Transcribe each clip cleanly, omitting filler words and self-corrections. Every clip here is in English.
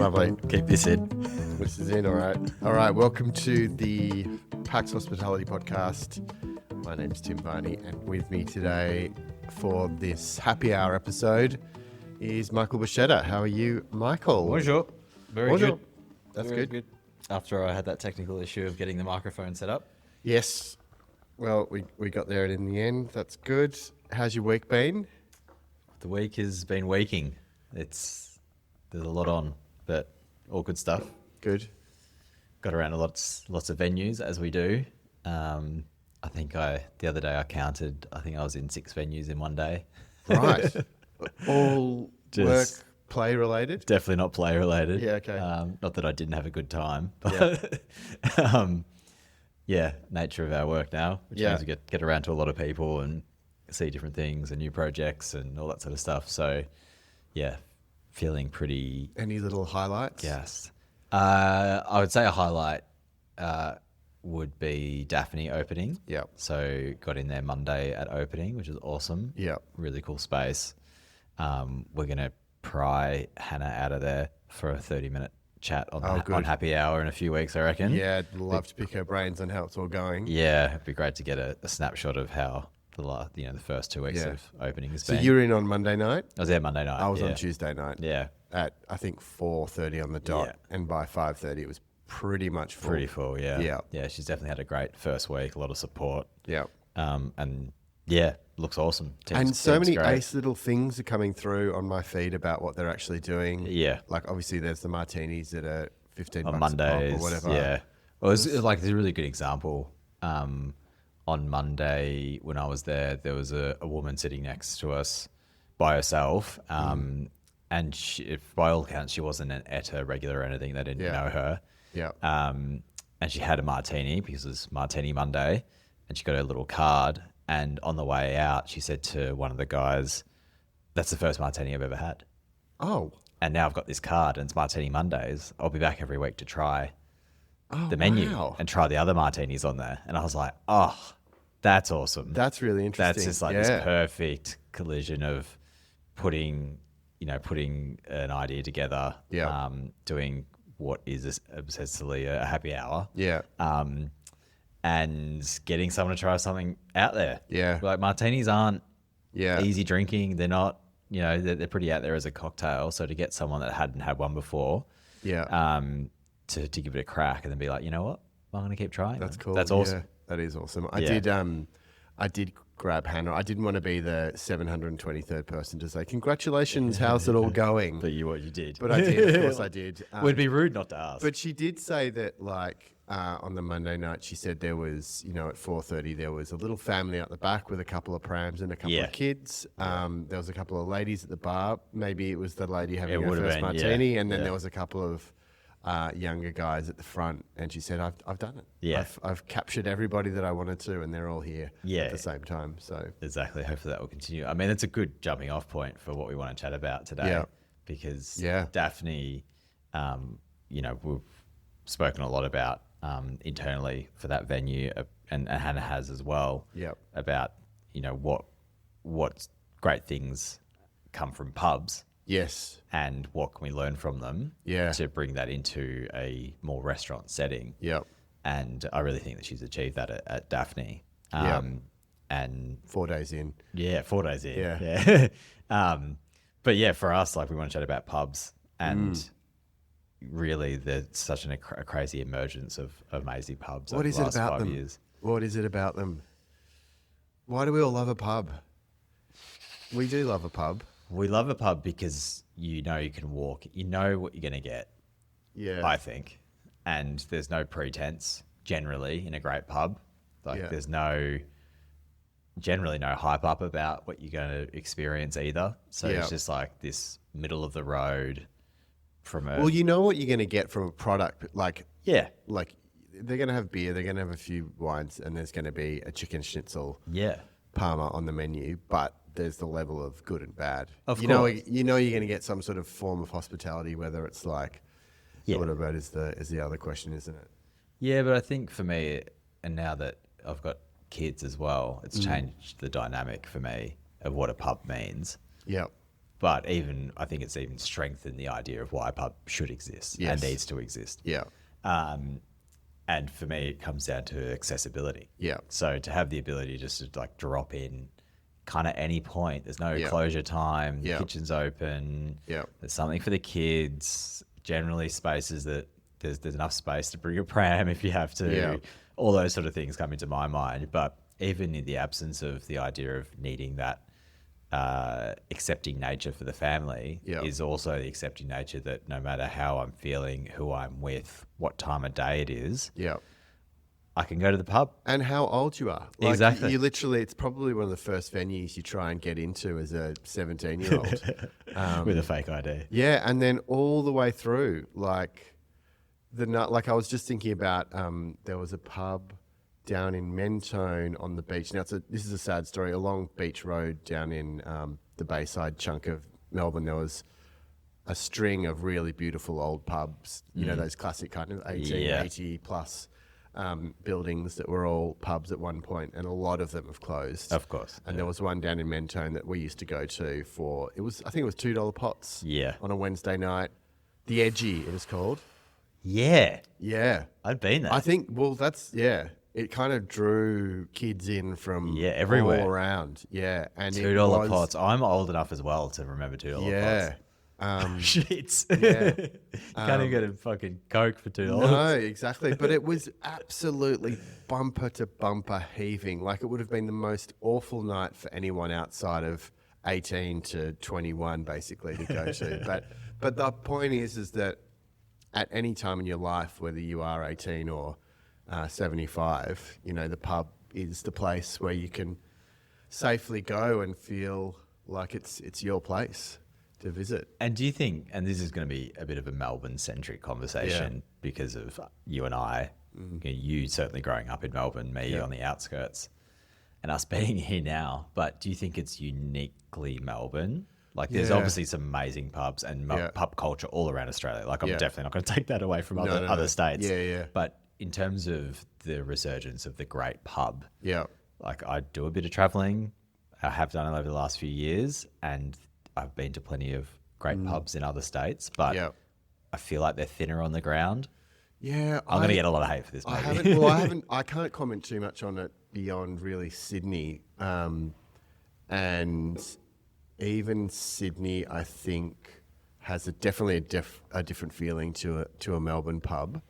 Lovely. Keep this in. This is in, all right. All right, welcome to the Pax Hospitality Podcast. My name's Tim Varney, and with me today for this happy hour episode is Michael Bachetta. How are you, Michael? Bonjour. Very Bonjour. good. That's Very good. After I had that technical issue of getting the microphone set up. Yes. Well, we got there in the end. That's good. How's your week been? The week has been weeking. There's a lot on, but all good stuff. Good. Got around to lots of venues as we do. I think the other day I counted. I think I was in 6 venues in one day. Right. All Just- work, play related? Definitely not play related. Yeah, okay. Not that I didn't have a good time, but nature of our work now, which means we get around to a lot of people and see different things and new projects and all that sort of stuff. So, yeah, feeling pretty Any little highlights? gassed. I would say a highlight would be Daphne opening. Yep. So got in there Monday at opening, which is awesome. Yep. Really cool space. We're going to pry Hannah out of there for a 30-minute chat on happy hour in a few weeks, I reckon. Yeah, I'd love to pick her brains on how it's all going. Yeah, it'd be great to get a snapshot of how the first 2 weeks of opening has So been. you were in on Monday night? I was there Monday night. I was on Tuesday night. Yeah. At, I think, 4:30 on the dot. Yeah. And by 5:30, it was pretty much full. Pretty full, yeah. Yeah. Yeah, she's definitely had a great first week, a lot of support. Yeah. And yeah, looks awesome. And so many great. ace little things are coming through on my feed about what they're actually doing. Yeah. Like, obviously, there's the martinis that are 15 On bucks a pop Mondays, or whatever. yeah. Well, it was like, there's a really good example. On Monday when I was there was a woman sitting next to us by herself. And she, if by all accounts, she wasn't an ETA regular or anything. They didn't know her. Yeah. And she had a martini because it was Martini Monday, and she got her little card. And on the way out, she said to one of the guys, "That's the first martini I've ever had. Oh. And now I've got this card, and it's Martini Mondays. I'll be back every week to try the menu and try the other martinis on there." And I was like, "Oh, that's awesome. That's really interesting. That's just like this perfect collision of putting an idea together, doing what is essentially a happy hour, and getting someone to try something out there. Yeah, like martinis aren't easy drinking. They're not, they're pretty out there as a cocktail. So to get someone that hadn't had one before, to give it a crack and then be like, you know what, I'm going to keep trying. That's cool. That's awesome. Yeah, that is awesome. I did grab Hannah. I didn't want to be the 723rd person to say, "Congratulations, how's it all going?" But you did. But I did. Of course I did. It would be rude not to ask. But she did say that, like, on the Monday night, she said there was, at 4:30, there was a little family at the back with a couple of prams and a couple of kids. There was a couple of ladies at the bar. Maybe it was the lady having her first martini, and then there was a couple of younger guys at the front, and she said, I've done it. Yeah. I've captured everybody that I wanted to, and they're all here at the same time. So exactly. Hopefully that will continue. I mean, it's a good jumping off point for what we want to chat about today, because Daphne, we've spoken a lot about internally for that venue, and Hannah has as well, about, what great things come from pubs. Yes. And what can we learn from them to bring that into a more restaurant setting. Yep. And I really think that she's achieved that at Daphne. And 4 days in. Yeah, 4 days in. Yeah. But yeah, for us, like, we want to chat about pubs, and really there's such a crazy emergence of amazing pubs. What is it about them? Years. What is it about them? Why do we all love a pub? We do love a pub. We love a pub because you can walk, you know what you're going to get. Yeah. I think. And there's no pretense generally in a great pub. Like there's generally no hype up about what you're going to experience either. So it's just like this middle of the road from a... Well, you know what you're going to get from a product. Like they're going to have beer, they're going to have a few wines, and there's going to be a chicken schnitzel parma on the menu, but there's the level of good and bad. Of course. You're going to get some sort of form of hospitality, whether it's like, what about is the other question, isn't it? Yeah, but I think for me, and now that I've got kids as well, it's changed the dynamic for me of what a pub means. Yeah. But I think it's even strengthened the idea of why a pub should exist and needs to exist. Yeah. And for me, it comes down to accessibility. Yeah. So to have the ability just to like drop in kind of any point, there's no closure time, the kitchen's open, there's something for the kids, generally spaces that there's enough space to bring a pram if you have to, all those sort of things come into my mind. But even in the absence of the idea of needing that accepting nature for the family is also the accepting nature that no matter how I'm feeling, who I'm with, what time of day it is, I can go to the pub. And how old you are. Like, exactly. You literally, it's probably one of the first venues you try and get into as a 17-year-old. With a fake ID. Yeah, and then all the way through, like I was just thinking about, there was a pub down in Mentone on the beach. Now, this is a sad story. Along Beach Road down in the Bayside chunk of Melbourne, there was a string of really beautiful old pubs, you know, those classic kind of 1880 plus buildings that were all pubs at one point, and a lot of them have closed. Of course. And there was one down in Mentone that we used to go to for, I think it was $2 pots on a Wednesday night. The Edgy, it was called. Yeah. Yeah. I'd been there. I think, well, it kind of drew kids in from everywhere. All around. Yeah. And $2 pots. I'm old enough as well to remember $2 pots. Shits. Yeah. You can't even get a fucking Coke for $2. No, exactly. But it was absolutely bumper to bumper heaving. Like, it would have been the most awful night for anyone outside of 18 to 21, basically, to go to. But the point is that at any time in your life, whether you are 18 or 75, you know, the pub is the place where you can safely go and feel like it's your place to visit. And do you think, and this is going to be a bit of a Melbourne-centric conversation because of you and I, you certainly growing up in Melbourne, me on the outskirts, and us being here now, but do you think it's uniquely Melbourne? Like, there's obviously some amazing pubs and pub culture all around Australia. Like, I'm definitely not going to take that away from other states. Yeah. But in terms of the resurgence of the great pub, like, I do a bit of travelling. I have done it over the last few years, and I've been to plenty of great pubs in other states, but I feel like they're thinner on the ground. Yeah. I'm going to get a lot of hate for this, maybe. I can't comment too much on it beyond really Sydney. And even Sydney, I think, has definitely a different feeling to a Melbourne pub.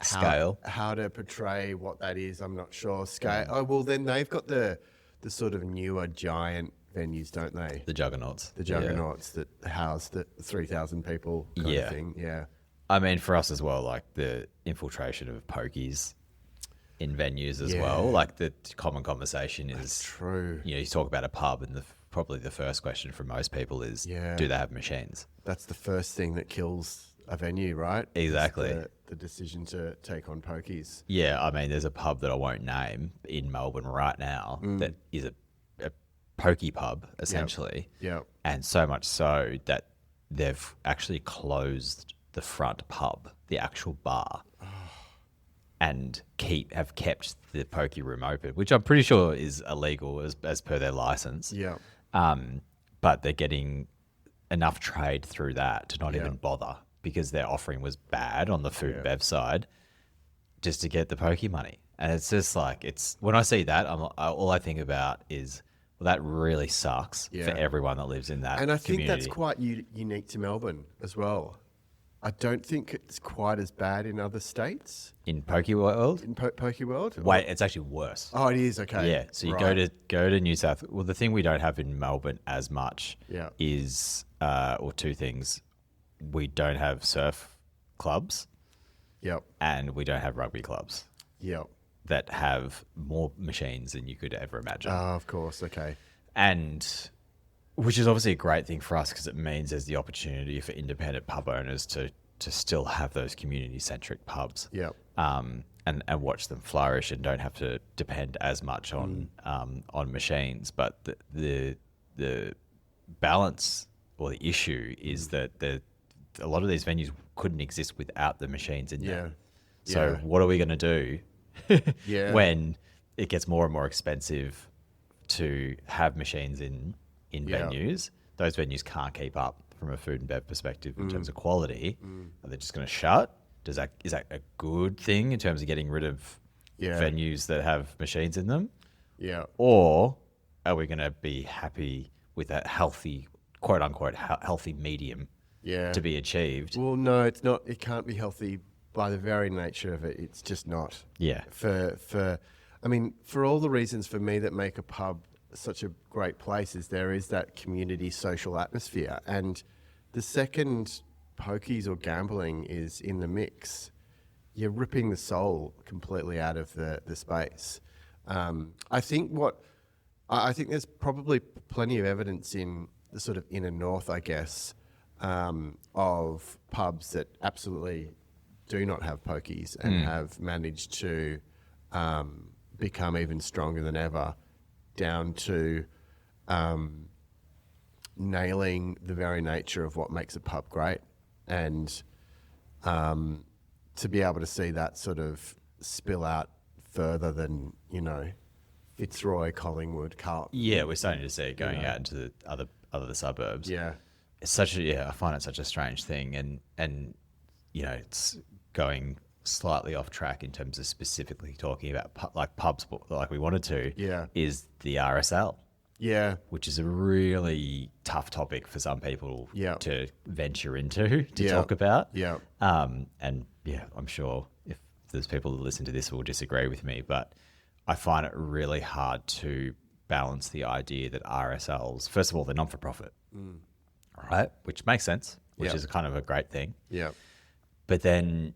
Scale. How to portray what that is, I'm not sure. Scale. Oh, well, then they've got the sort of newer giant venues, don't they? The juggernauts. The juggernauts that house the 3,000 people kind of thing. Yeah. I mean, for us as well, like the infiltration of pokies in venues as well. Like, the common conversation is... That's true. You know, you talk about a pub and probably the first question from most people is, do they have machines? That's the first thing that kills a venue, right? Exactly. The decision to take on pokies. Yeah, I mean, there's a pub that I won't name in Melbourne right now that is a pokey pub, essentially. Yeah. And so much so that they've actually closed the front pub, the actual bar, and have kept the pokey room open, which I'm pretty sure is illegal as per their license. Yeah. But they're getting enough trade through that to not even bother, because their offering was bad on the food bev side, just to get the pokey money. And it's just like, when I see that, all I think about is, well, that really sucks for everyone that lives in that And I community. think that's quite unique to Melbourne as well. I don't think it's quite as bad in other states. In Pokey World? In Pokey World? Wait, it's actually worse. Oh, it is? Okay. Yeah, so you go to New South... Well, the thing we don't have in Melbourne as much is, or two things. We don't have surf clubs. Yep. And we don't have rugby clubs. Yep. That have more machines than you could ever imagine. Oh, of course. Okay. And... which is obviously a great thing for us, because it means there's the opportunity for independent pub owners to still have those community-centric pubs, and watch them flourish and don't have to depend as much on machines. But the balance or the issue is that a lot of these venues couldn't exist without the machines in there. So what are we going to do when it gets more and more expensive to have machines in in venues. Those venues can't keep up from a food and bev perspective in terms of quality. Are they just going to shut? Is that a good thing in terms of getting rid of venues that have machines in them? Yeah. Or are we going to be happy with that healthy, quote unquote, healthy medium to be achieved? Well, no, it's not. It can't be healthy by the very nature of it. It's just not. Yeah. For all the reasons for me that make a pub such a great place is there is that community social atmosphere. And the second pokies or gambling is in the mix, you're ripping the soul completely out of the space. I think there's probably plenty of evidence in the sort of inner north, I guess, of pubs that absolutely do not have pokies and have managed to become even stronger than ever, down to nailing the very nature of what makes a pub great. And to be able to see that sort of spill out further than, Fitzroy, Collingwood, Carlton. Yeah, we're starting to see it going out into the other suburbs. Yeah. It's I find it such a strange thing, and it's going slightly off track in terms of specifically talking about pubs like we wanted to. Yeah. Is the RSL. Yeah. Which is a really tough topic for some people to venture into, to talk about. Yeah. I'm sure if there's people that listen to this will disagree with me, but I find it really hard to balance the idea that RSLs, first of all, they're not-for-profit, right? Which makes sense, which is kind of a great thing. Yeah. But then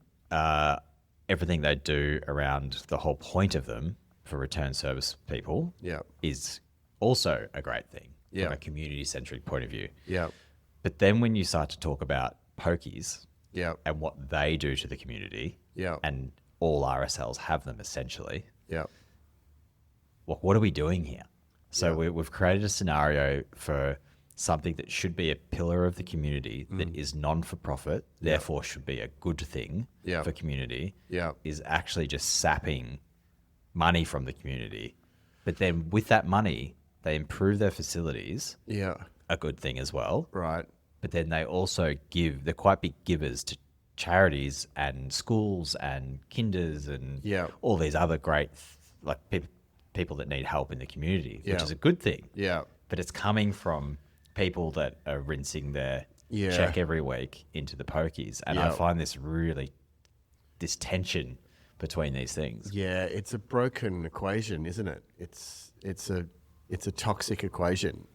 everything they do around the whole point of them for return service people is also a great thing from a community-centric point of view. Yeah. But then when you start to talk about pokies and what they do to the community, and all RSLs have them essentially, what are we doing here? So we've created a scenario for something that should be a pillar of the community that is non-for-profit, therefore should be a good thing for community, is actually just sapping money from the community. But then with that money, they improve their facilities, a good thing as well. Right. But then they also they're quite big givers to charities and schools and kinders and all these other great people that need help in the community, which is a good thing. Yeah. But it's coming from people that are rinsing their check every week into the pokies. And I find this tension between these things. Yeah, it's a broken equation, isn't it? It's a toxic equation.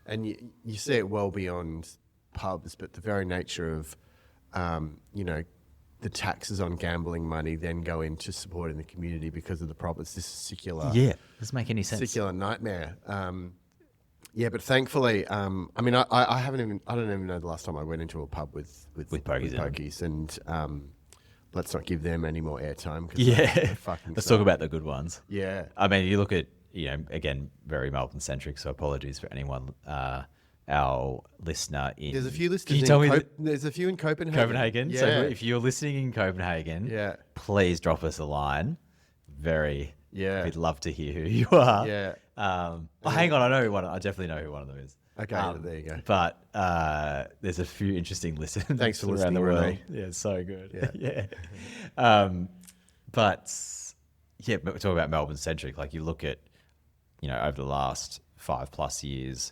And you see it well beyond pubs, but the very nature of, the taxes on gambling money then go into supporting the community because of the problems. This circular, doesn't make any sense. Circular nightmare. But thankfully, I don't even know the last time I went into a pub with pokies, and let's not give them any more airtime. Let's talk about the good ones. Yeah, I mean, you look at again, very Melbourne centric. So apologies for anyone. Our listener in... There's a few listeners there's a few in Copenhagen. Yeah. So if you're listening in Copenhagen, please drop us a line. We'd love to hear who you are. Yeah. Hang on, I know who one. I definitely know who one of them is. Okay, there you go. But there's a few interesting listeners. Thanks for listening, around the world. Renee. Yeah, it's so good. Yeah. But we're talking about Melbourne centric. Like you look at, over the last 5+ years,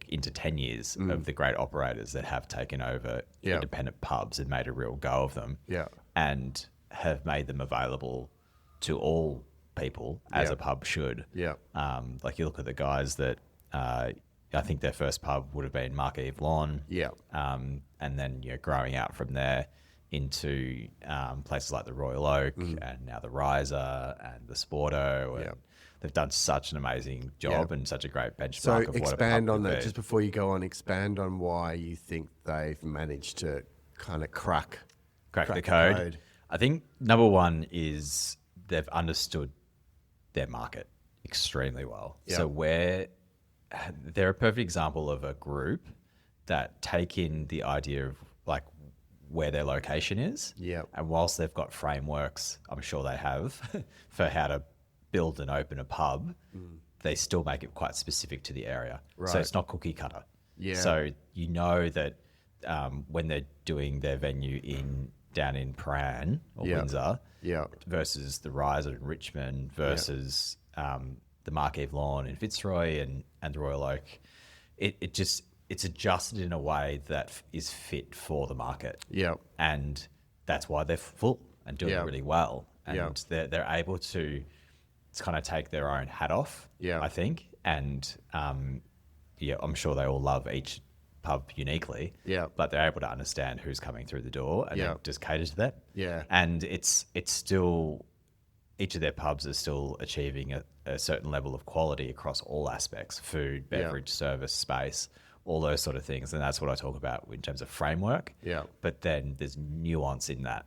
into 10 years of the great operators that have taken over independent pubs and made a real go of them, and have made them available to all people as a pub should. Like you look at the guys that I think their first pub would have been Mark-Eve Lawn, and then growing out from there into places like the Royal Oak and now the Riser and the Sporto. And they've done such an amazing job and such a great benchmark so of what expand a pub on that be. just before you go on. Expand on why you think they've managed to kind of crack the code. I think number one is they've understood their market extremely well. So they're a perfect example of a group that take in the idea of like where their location is. And whilst they've got frameworks, I'm sure they have, for how to build and open a pub, they still make it quite specific to the area. Right. So it's not cookie cutter. Yeah. So you know that when they're doing their venue down in Prahran or Windsor versus the Rise in Richmond versus the Marquise Lawn in Fitzroy and the Royal Oak, it's adjusted in a way that is fit for the market. Yeah. And that's why they're full and doing really well. And they're able to kind of take their own hat off, I think. And I'm sure they all love each pub uniquely. Yeah. But they're able to understand who's coming through the door and then just cater to them. Yeah. And it's still, each of their pubs are still achieving a certain level of quality across all aspects: food, beverage, service, space, all those sort of things. And that's what I talk about in terms of framework. Yeah. But then there's nuance in that.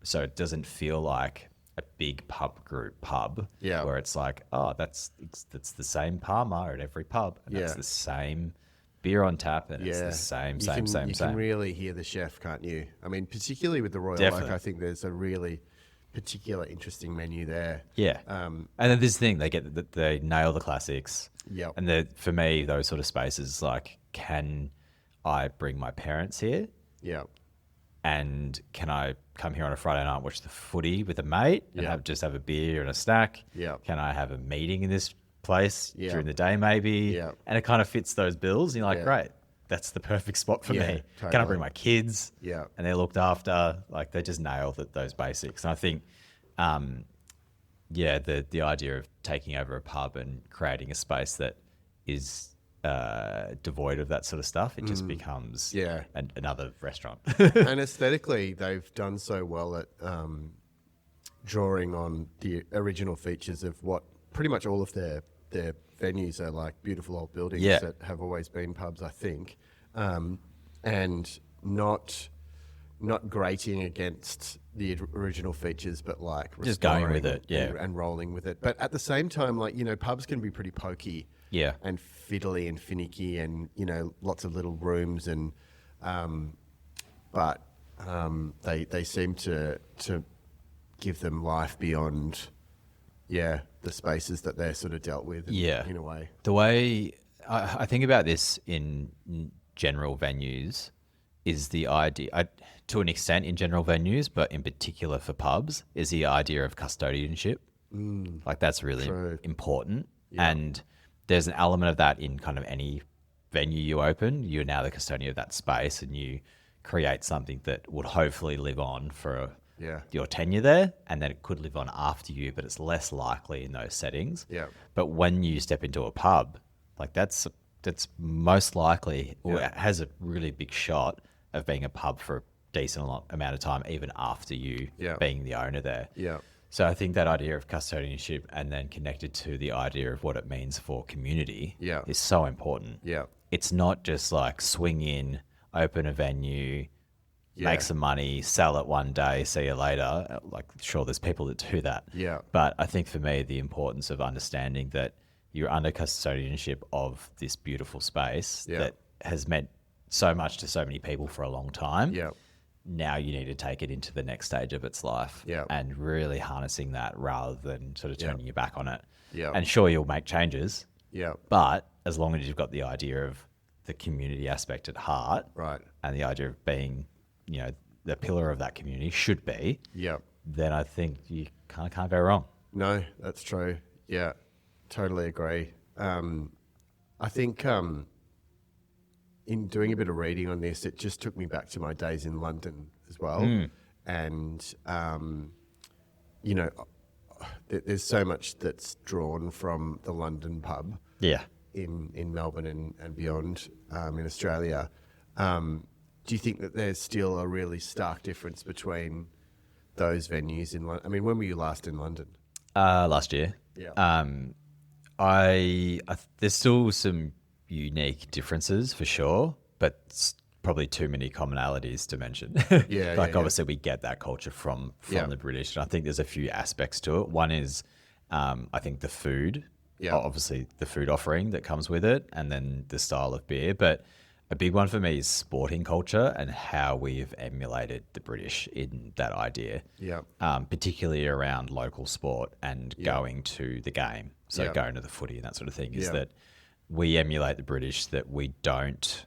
So it doesn't feel like a big pub group pub where it's like, oh, that's the same Parma at every pub. And that's the same beer on tap, and it's the same. You can really hear the chef, can't you? I mean, particularly with the Royal Oak, I think there's a really particular interesting menu there. Yeah. And then this thing, they nail the classics. Yeah. And for me, those sort of spaces, like, can I bring my parents here? Yeah. And can I come here on a Friday night, watch the footy with a mate and just have a beer and a snack? Yeah. Can I have a meeting in this place during the day maybe? Yeah. And it kind of fits those bills. And you're like, great, that's the perfect spot for me. Totally. Can I bring my kids? Yeah. And they're looked after. Like, they just nail those basics. And I think, the idea of taking over a pub and creating a space that is devoid of that sort of stuff, it just becomes another restaurant. And aesthetically, they've done so well at drawing on the original features of what pretty much all of their venues are, like beautiful old buildings that have always been pubs, I think, and not grating against the original features, but like just going with it, and rolling with it. But at the same time, like, pubs can be pretty pokey. Yeah. And fiddly and finicky and, lots of little rooms and, but they seem to give them life beyond, the spaces that they're sort of dealt with in a way. The way I think about this in general venues is the idea, to an extent in general venues, but in particular for pubs, is the idea of custodianship. Like, that's really important. Yeah. And there's an element of that in kind of any venue you open. You're now the custodian of that space, and you create something that would hopefully live on for your tenure there, and then it could live on after you, but it's less likely in those settings. Yeah. But when you step into a pub, like, that's most likely, or it has a really big shot of being a pub for a decent amount of time, even after you being the owner there. Yeah. So I think that idea of custodianship, and then connected to the idea of what it means for community, is so important. Yeah. It's not just like swing in, open a venue, make some money, sell it one day, see you later. Like, sure, there's people that do that. Yeah. But I think for me, the importance of understanding that you're under custodianship of this beautiful space that has meant so much to so many people for a long time. Yeah. Now you need to take it into the next stage of its life and really harnessing that rather than sort of turning your back on it. Yeah. And sure, you'll make changes. Yeah. But as long as you've got the idea of the community aspect at heart, right, and the idea of being, the pillar of that community should be, then I think you kind of can't go wrong. No, that's true. Yeah, totally agree. I think in doing a bit of reading on this, it just took me back to my days in London as well. And, there's so much that's drawn from the London pub in Melbourne and beyond in Australia. Do you think that there's still a really stark difference between those venues in London? I mean, when were you last in London? Last year. Yeah. There's still some unique differences for sure, but probably too many commonalities to mention. Obviously we get that culture from the British, and I think there's a few aspects to it. One is I think the food, obviously the food offering that comes with it, and then the style of beer. But a big one for me is sporting culture and how we've emulated the British in that idea. Yeah. Particularly around local sport and going to the game. So going to the footy and that sort of thing is that we emulate the British that we don't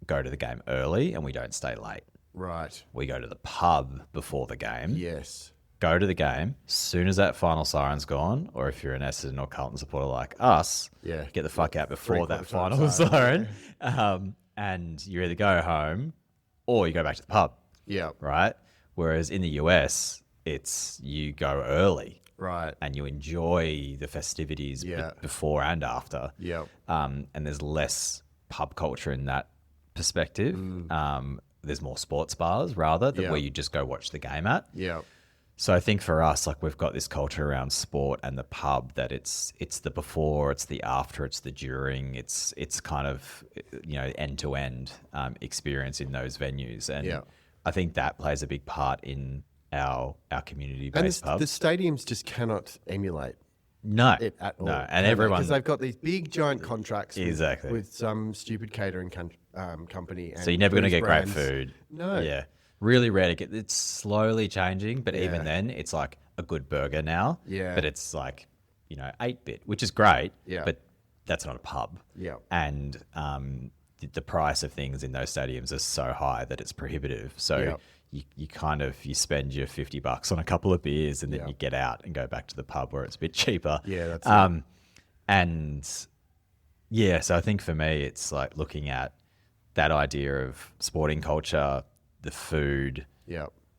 go to the game early and we don't stay late. Right. We go to the pub before the game. Yes. Go to the game. As soon as that final siren's gone, or if you're an Essendon or Carlton supporter like us, get the fuck out before that final siren. And you either go home or you go back to the pub. Yeah. Right? Whereas in the US, it's you go early. Right. And you enjoy the festivities before and after. Yeah. And there's less pub culture in that perspective. There's more sports bars rather than where you just go watch the game at. Yeah. So I think for us, like we've got this culture around sport and the pub that it's the before, it's the after, it's the during, it's kind of, you know, end to end experience in those venues, and I think that plays a big part in our community based pub. The stadiums just cannot emulate. It at all. And everyone, because they've got these big giant contracts exactly with some stupid catering company. And so you're never going to get brands. Great food. No. Yeah. Really rare to get. It's slowly changing, but even then, it's like a good burger now. Yeah. But it's like, you know, 8-bit, which is great. Yeah. But that's not a pub. Yeah. And the price of things in those stadiums is so high that it's prohibitive. So you kind of you spend your $50 on a couple of beers and then you get out and go back to the pub where it's a bit cheaper. Yeah, that's it. And yeah, so I think for me, it's like looking at that idea of sporting culture, the food,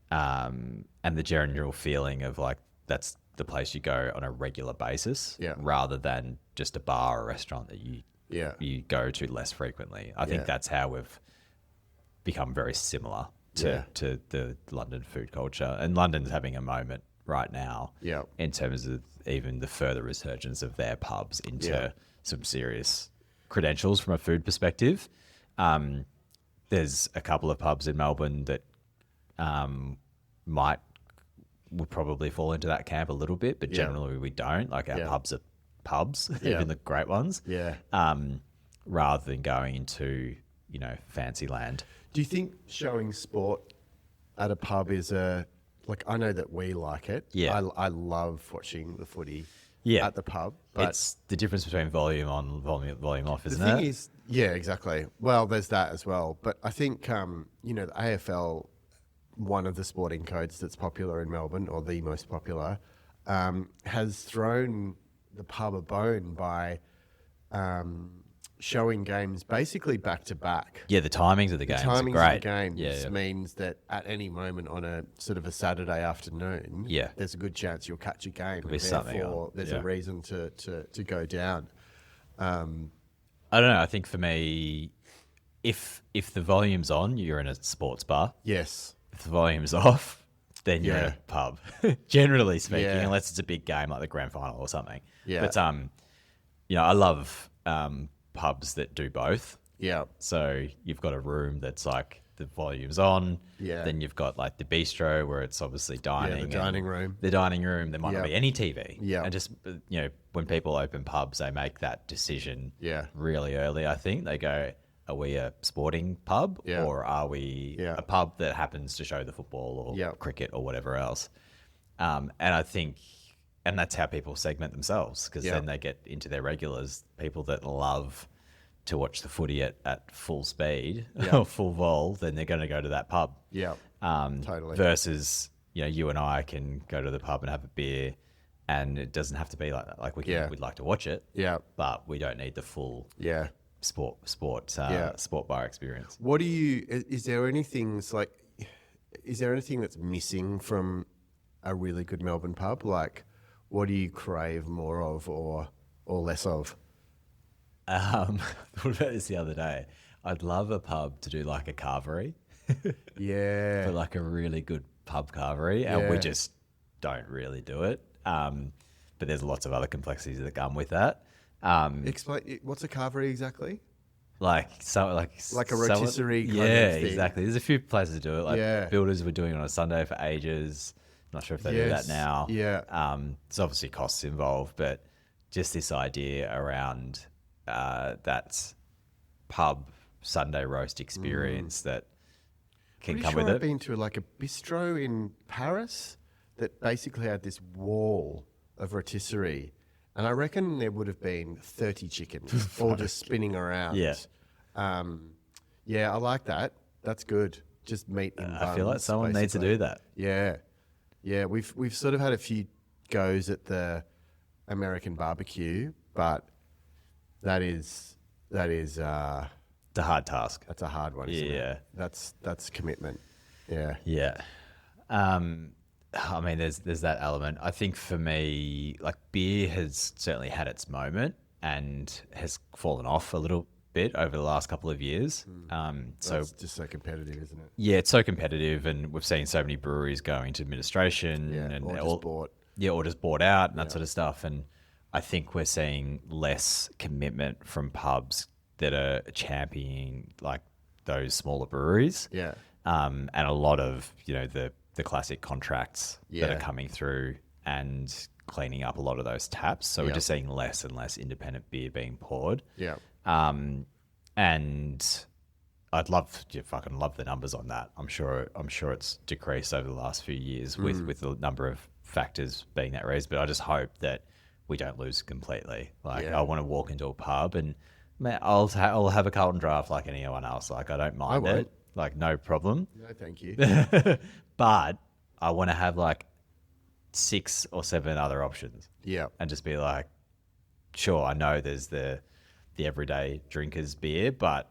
and the general feeling of like that's the place you go on a regular basis, rather than just a bar or restaurant that you go to less frequently. I think that's how we've become very similar to the London food culture, and London's having a moment right now in terms of even the further resurgence of their pubs into some serious credentials from a food perspective. There's a couple of pubs in Melbourne that would probably fall into that camp a little bit, but generally we don't. Like our pubs are pubs, even the great ones. Rather than going into, you know, fancy land. Do you think showing sport at a pub is like, I know that we like it. Yeah. I love watching the footy at the pub. But it's the difference between volume on, volume off, isn't it? The thing is, yeah, exactly. Well, there's that as well. But I think, you know, the AFL, one of the sporting codes that's popular in Melbourne, or the most popular, has thrown the pub a bone by showing games basically back to back. Yeah, the timings of the games are great. Of the games means that at any moment on a sort of a Saturday afternoon, there's a good chance you'll catch a game. There'll be something on. There's a reason to go down. I don't know. I think for me, if the volume's on, you're in a sports bar. Yes. If the volume's off, then you're in a pub. Generally speaking, unless it's a big game like the grand final or something. Yeah. But you know, I love pubs that do both. Yeah. So you've got a room that's like the volume's on. Yeah. Then you've got like the bistro where it's obviously dining. Yeah, the dining room. The dining room. There might not be any TV. Yeah. And just, you know, when people open pubs, they make that decision really early, I think. They go, are we a sporting pub or are we a pub that happens to show the football or cricket or whatever else? And I think... And that's how people segment themselves, because then they get into their regulars, people that love to watch the footy at full speed or full vol, then they're going to go to that pub. Yeah, totally. Versus, you know, you and I can go to the pub and have a beer, and it doesn't have to be like that. Like we'd like to watch it, but we don't need the full sport bar experience. What do you? Is there anything that's missing from a really good Melbourne pub? Like, what do you crave more of or less of? I thought about this the other day. I'd love a pub to do like a carvery. For like a really good pub carvery. And we just don't really do it. But there's lots of other complexities that come with that. Explain, what's a carvery exactly? Like a rotisserie kind of thing. Exactly. There's a few places to do it. Like Builders were doing it on a Sunday for ages. Not sure if they do that now. Yeah. There's obviously costs involved, but just this idea around that pub Sunday roast experience that can come with it. I've been to like a bistro in Paris that basically had this wall of rotisserie, and I reckon there would have been 30 chickens all just spinning around. Yeah. Yeah, I like that. That's good. Just meat in buns. I feel like someone needs to do that. Yeah. Yeah, we've sort of had a few goes at the American barbecue, but that is the hard task. That's a hard one, isn't it? That's commitment. Yeah. Yeah. I mean, there's that element. I think for me, like beer has certainly had its moment and has fallen off a little bit over the last couple of years. So it's just so competitive, isn't it? Yeah, it's so competitive, and we've seen so many breweries go into administration and or just bought out and that sort of stuff. And I think we're seeing less commitment from pubs that are championing like those smaller breweries. Yeah. And a lot of, the classic contracts that are coming through and cleaning up a lot of those taps. So we're just seeing less and less independent beer being poured. Yeah. And I'd fucking love the numbers on that. I'm sure it's decreased over the last few years with the number of factors being that reason. But I just hope that we don't lose completely. Like I want to walk into a pub and man, I'll have a Carlton draft like anyone else. Like I don't mind it. Like no problem. No, thank you. But I want to have like 6 or 7 other options. Yeah. And just be like, sure, I know there's the everyday drinkers beer, but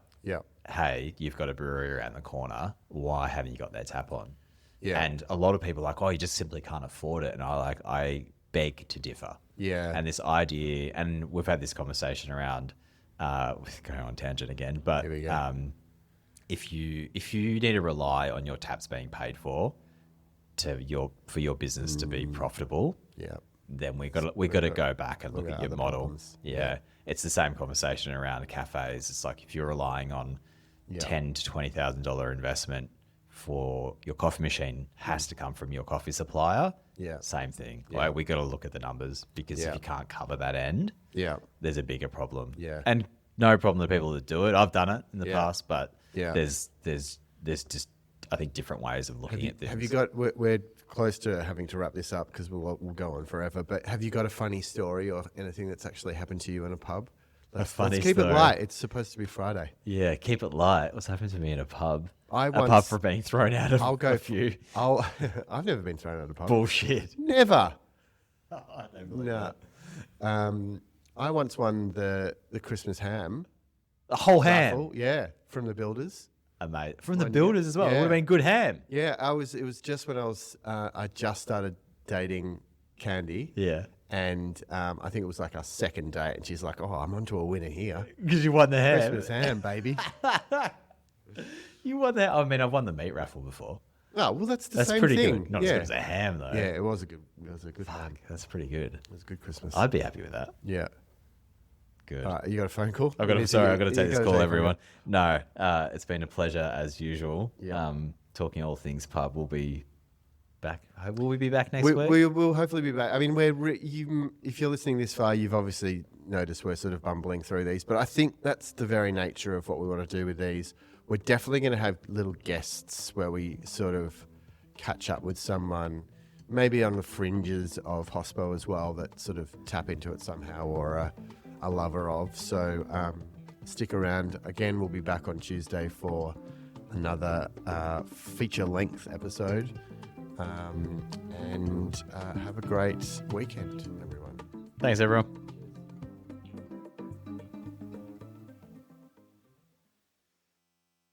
hey, you've got a brewery around the corner. Why haven't you got their tap on? Yeah. And a lot of people are like, oh, you just simply can't afford it. And I beg to differ. Yeah. And this idea, and we've had this conversation around, going on tangent again, but if you need to rely on your taps being paid for your business to be profitable, then we got to go back and look at your model. Yeah. It's the same conversation around cafes. It's like if you're relying on $10,000 to $20,000 investment for your coffee machine has to come from your coffee supplier. Yeah. Same thing. Yeah. Like we got to look at the numbers because if you can't cover that end, there's a bigger problem. Yeah. And no problem to people that do it. I've done it in the past, but there's just I think different ways of looking at things. Have you got? We're close to having to wrap this up because we'll go on forever. But have you got a funny story or anything that's actually happened to you in a pub? Let's keep it light. It's supposed to be Friday. Yeah, keep it light. What's happened to me in a pub? Apart from being thrown out of a few. I've never been thrown out of a pub. Bullshit. Never. Oh, I don't believe that. I once won the Christmas ham. The whole ham? Raffle, yeah, from the builders. Mate, from the builders as well. It would have been good ham. Yeah, it was just when I just started dating Candy. Yeah. And I think it was like our second date, and she's like, "Oh, I'm onto a winner here because you won the ham, Christmas ham, baby." You won that. I mean, I've won the meat raffle before. Oh well, that's pretty thing. Good. Not as good as a ham though. Yeah, it was a good ham. That's pretty good. It was a good Christmas. I'd be happy with that. Yeah. Good. You got a phone call? I've got to take this call, everyone. No, it's been a pleasure as usual. Yeah. Talking all things pub. We'll be back. Will we be back next week? We will hopefully be back. I mean, if you're listening this far, you've obviously noticed we're sort of bumbling through these, but I think that's the very nature of what we want to do with these. We're definitely going to have little guests where we sort of catch up with someone, maybe on the fringes of hospo as well, that sort of tap into it somehow or a lover of. So stick around. Again, we'll be back on Tuesday for another feature-length episode. And have a great weekend, everyone. Thanks, everyone.